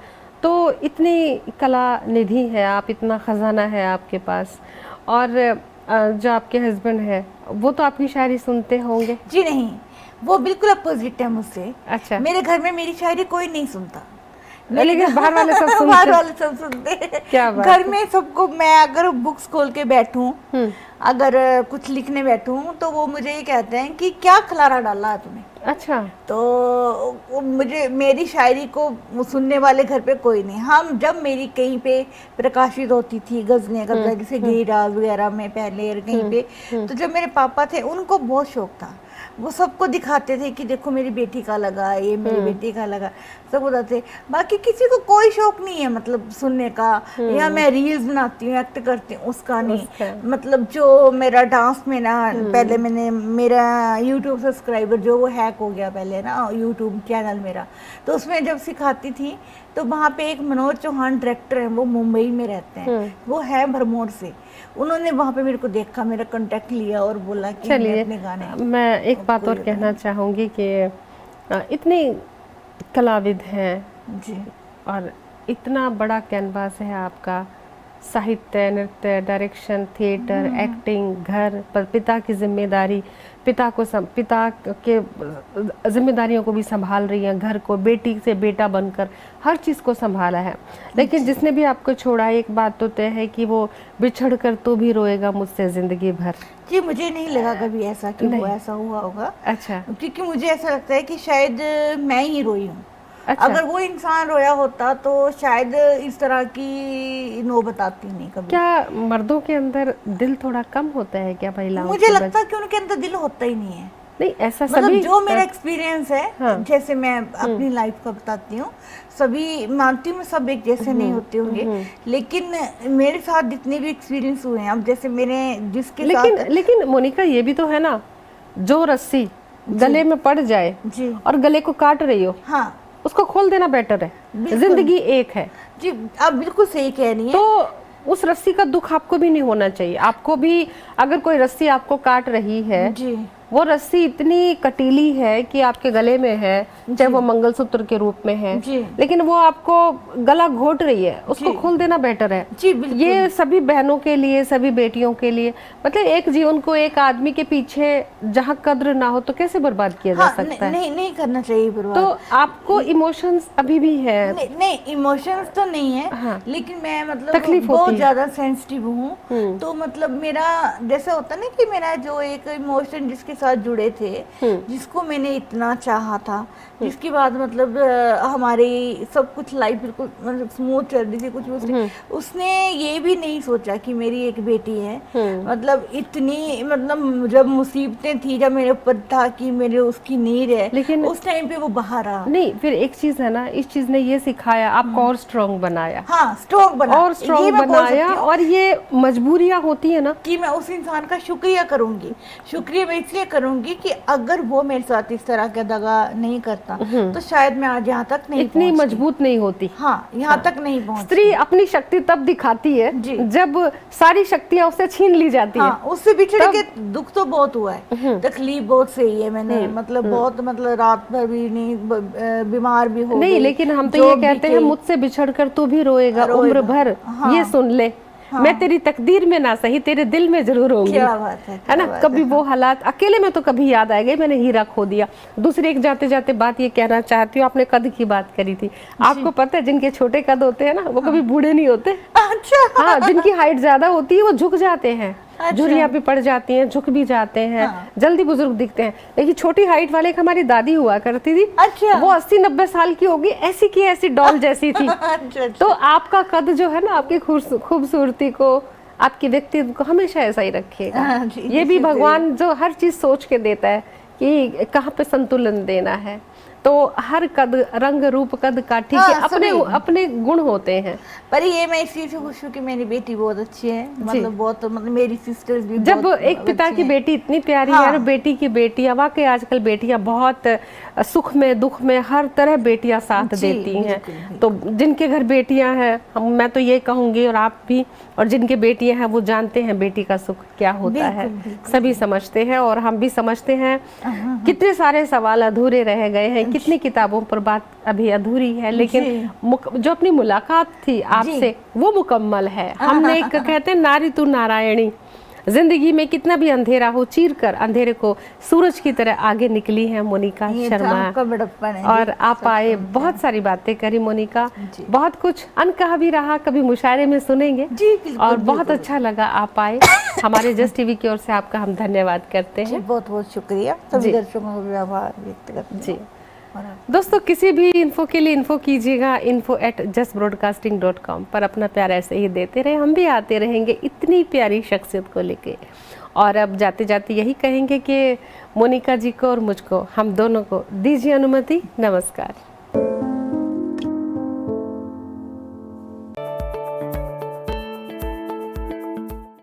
तो इतनी कला निधि है आप, इतना खजाना है आपके पास। और जो आपके हस्बैंड है वो तो आपकी शायरी सुनते होंगे? जी नहीं, वो बिल्कुल अपोजिट है मुझसे। अच्छा। मेरे घर में मेरी शायरी कोई नहीं सुनता, लेकिन बाहर वाले सब सुनते? बाहर वाले सब सुनते हैं। क्या बात घर में सबको, मैं अगर बुक्स खोल के बैठूं, अगर कुछ लिखने बैठूं, तो वो मुझे ये कहते हैं कि क्या खलारा डाला है तूने। अच्छा। तो मुझे, मेरी शायरी को सुनने वाले घर पे कोई नहीं। हम जब मेरी कहीं पे प्रकाशित होती थी गज़लें जैसे गिरिराज वगैरह में पहले कहीं पे, तो जब मेरे पापा थे उनको बहुत शौक था, वो सबको दिखाते थे कि देखो मेरी बेटी का लगा, ये मेरी बेटी का लगा, सब बताते। बाकी किसी को कोई शौक नहीं है मतलब सुनने का, या मैं रील्स बनाती हूँ, एक्ट करती हूँ, उसका नहीं। मतलब जो मेरा डांस में ना, पहले मैंने, मेरा यूट्यूब सब्सक्राइबर जो वो हैक हो गया पहले ना, यूट्यूब चैनल मेरा, तो उसमें जब सिखाती थी तो वहाँ पे एक मनोज चौहान डायरेक्टर है, वो मुंबई में रहते हैं, वो है भरमौर से। उन्होंने वहाँ पे मेरे को देखा, मेरा कांटेक्ट लिया और बोला कि चलिए, अपने गाने। मैं एक बात और कहना चाहूँगी कि इतनी कलाविद हैं जी, और इतना बड़ा कैनवास है आपका, साहित्य, नृत्य, डायरेक्शन, थिएटर, एक्टिंग, घर पर पिता की जिम्मेदारी, पिता के जिम्मेदारियों को भी संभाल रही हैं, घर को बेटी से बेटा बनकर हर चीज़ को संभाला है। लेकिन जिसने भी आपको छोड़ा, एक बात तो तय है कि वो बिछड़ कर तो भी रोएगा मुझसे जिंदगी भर। जी, मुझे नहीं लगा कभी ऐसा कि वो ऐसा हुआ होगा। अच्छा। क्योंकि मुझे ऐसा लगता है कि शायद मैं ही रोई हूँ। अच्छा। अगर वो इंसान रोया होता तो शायद इस तरह की नौबत आती नहीं कभी। क्या मर्दों के अंदर दिल थोड़ा कम होता है क्या महिलाओं? मुझे लगता है कि उनके अंदर दिल होता ही नहीं है। नहीं, ऐसा मतलब सभी, जो मेरा एक्सपीरियंस है, हाँ। जैसे मैं अपनी लाइफ का बताती हूँ, सभी मानती हूँ मैं सब एक जैसे नहीं होते होंगे, लेकिन मेरे साथ जितने भी एक्सपीरियंस हुए हैं, अब जैसे मेरे जिसके साथ, लेकिन मोनिका ये भी तो है ना, जो रस्सी गले में पड़ जाए जी, और गले को काट रही हो, हाँ, उसको खोल देना बेटर है। जिंदगी एक है जी, आप बिल्कुल सही कह रही हैं। तो उस रस्सी का दुख आपको भी नहीं होना चाहिए। आपको भी, अगर कोई रस्सी आपको काट रही है जी, वो रस्सी इतनी कटीली है कि आपके गले में है, चाहे वो मंगलसूत्र के रूप में है, लेकिन वो आपको गला घोट रही है, उसको खोल देना बेटर है। जी, बिल्कुल। ये सभी बहनों के लिए, सभी बेटियों के लिए, मतलब एक जीवन को एक आदमी के पीछे जहाँ कद्र ना हो तो कैसे बर्बाद किया जा सकता है? नहीं करना चाहिए बर्बाद। तो आपको इमोशंस अभी भी है? नहीं, इमोशंस तो नहीं है, हाँ। लेकिन मैं मतलब तकलीफ बहुत ज्यादा सेंसिटिव हूँ। तो मतलब मेरा जैसे होता ना कि मेरा जो एक इमोशन जिसके साथ जुड़े थे, जिसको मैंने इतना चाहा था, जिसके बाद मतलब हमारी सब कुछ लाइफ बिल्कुल मतलब स्मूथ चल रही थी, कुछ उसने ये भी नहीं सोचा कि मेरी एक बेटी है। मतलब इतनी, मतलब जब मुसीबतें थी, जब मेरे ऊपर था कि मेरे उसकी नीड है, लेकिन उस टाइम पे वो बाहर आ नहीं। फिर एक चीज है ना, इस चीज ने ये सिखाया, आपको और स्ट्रॉन्ग बनाया। हाँ, स्ट्रॉन्ग बनाया और ये मजबूरियां होती है ना कि मैं उस इंसान का शुक्रिया करूंगी। शुक्रिया मैं इसलिए करूंगी कि अगर वो मेरे साथ इस तरह का दगा नहीं करता तो शायद मैं आज यहाँ तक नहीं, इतनी मजबूत नहीं होती। हाँ, यहाँ तक नहीं पहुँचती। स्त्री अपनी शक्ति तब दिखाती है जब सारी शक्तियाँ उससे छीन ली जाती है। उससे बिछड़ के दुख तो बहुत हुआ है, तकलीफ बहुत सही है, मैंने मतलब बहुत, मतलब रात भर भी नहीं, बीमार भी हो नहीं, लेकिन हम तो ये कहते हैं मुझसे बिछड़ कर तू भी रोएगा उम्र भर। ये सुन ले, मैं तेरी तकदीर में ना सही तेरे दिल में जरूर होंगी। क्या बात है ना? कभी वो हालात अकेले में तो कभी याद आएगा, मैंने हीरा खो दिया। दूसरी एक जाते जाते बात ये कहना चाहती हूँ, आपने कद की बात करी थी। आपको पता है जिनके छोटे कद होते हैं ना, वो कभी बूढ़े नहीं होते। अच्छा। हाँ, जिनकी हाइट ज्यादा होती है वो झुक जाते हैं। अच्छा। झुर्रियाँ भी पड़ जाती हैं, झुक भी जाते हैं। जल्दी बुजुर्ग दिखते हैं। लेकिन छोटी हाइट वाले हमारी दादी हुआ करती थी। अच्छा। वो 80-90 साल की होगी, ऐसी की ऐसी डॉल जैसी थी। अच्छा। तो आपका कद जो है ना, आपकी खूबसूरती को, आपकी व्यक्तित्व को हमेशा ऐसा ही रखिएगा। ये भी भगवान जो हर चीज सोच के देता है कि कहाँ पे संतुलन देना है। तो हर कद रंग रूप कद काठी के अपने अपने गुण होते हैं। पर ये मैं इस चीज से खुश हूँ कि मेरी बेटी बहुत अच्छी है, मतलब बहुत, मतलब मेरी सिस्टर्स भी जब बहुत एक पिता की बेटी इतनी प्यारी है और बेटी की बेटियां, वाकई आजकल बेटियां बहुत सुख में दुख में हर तरह बेटियां साथ देती हैं। तो जिनके घर बेटियां हैं, मैं तो ये कहूँगी और आप भी, और जिनके बेटियां हैं वो जानते हैं बेटी का सुख क्या होता है, सभी समझते हैं और हम भी समझते हैं। कितने सारे सवाल अधूरे रह गए हैं, कितनी किताबों पर बात अभी अधूरी है, लेकिन जो अपनी मुलाकात थी आपसे वो मुकम्मल है। हमने एक कहते हैं नारी तू नारायणी, जिंदगी में कितना भी अंधेरा हो चीर कर अंधेरे को सूरज की तरह आगे निकली है मोनिका शर्मा। और आप आए, बहुत सारी बातें करी मोनिका, बहुत कुछ अनकहा भी रहा, कभी मुशायरे में सुनेंगे और बहुत अच्छा लगा आप आए। हमारे जस्ट टीवी की ओर से आपका हम धन्यवाद करते हैं। बहुत बहुत शुक्रिया, सभी दर्शकों का आभार व्यक्त करते हैं। जी दोस्तों, किसी भी इन्फो के लिए इन्फो कीजिएगा info@justbroadcasting.com पर। अपना प्यार ऐसे ही देते रहे, हम भी आते रहेंगे इतनी प्यारी शख्सियत को लेके। और अब जाते जाते यही कहेंगे कि मोनिका जी को और मुझको, हम दोनों को दीजिए अनुमति। नमस्कार।